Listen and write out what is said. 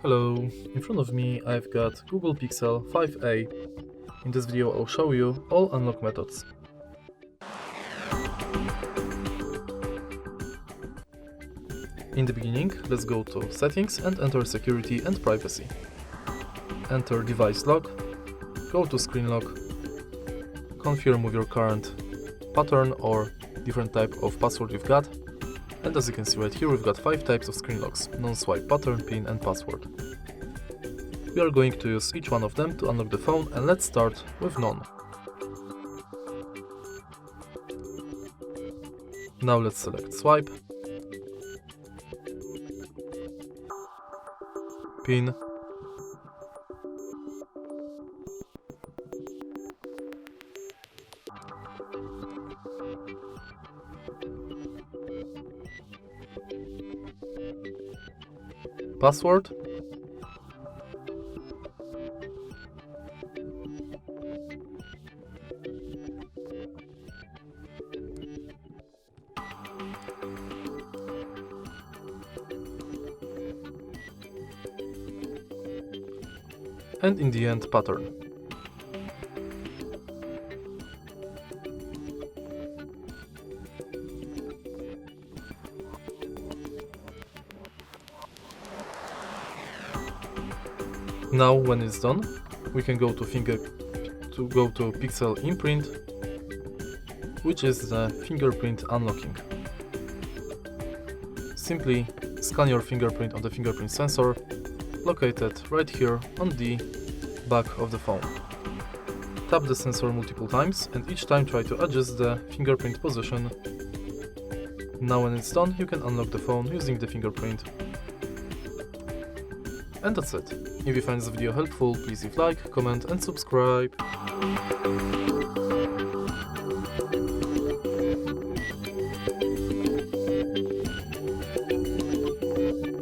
Hello, in front of me I've got Google Pixel 5a. In this video I'll show you all unlock methods. In the beginning, let's go to Settings and enter Security and Privacy. Enter Device Lock, go to Screen Lock, confirm with your current pattern or different type of password you've got. And as you can see right here, we've got 5 types of screen locks: non-swipe, pattern, PIN and password. We are going to use each one of them to unlock the phone, and let's start with none. Now let's select swipe, PIN, password, and in the end pattern. Now when it's done, we can go to Pixel Imprint, which is the Fingerprint Unlocking. Simply scan your fingerprint on the fingerprint sensor located right here on the back of the phone. Tap the sensor multiple times and each time try to adjust the fingerprint position. Now when it's done, you can unlock the phone using the fingerprint. And that's it. If you find this video helpful, please leave like, comment and subscribe.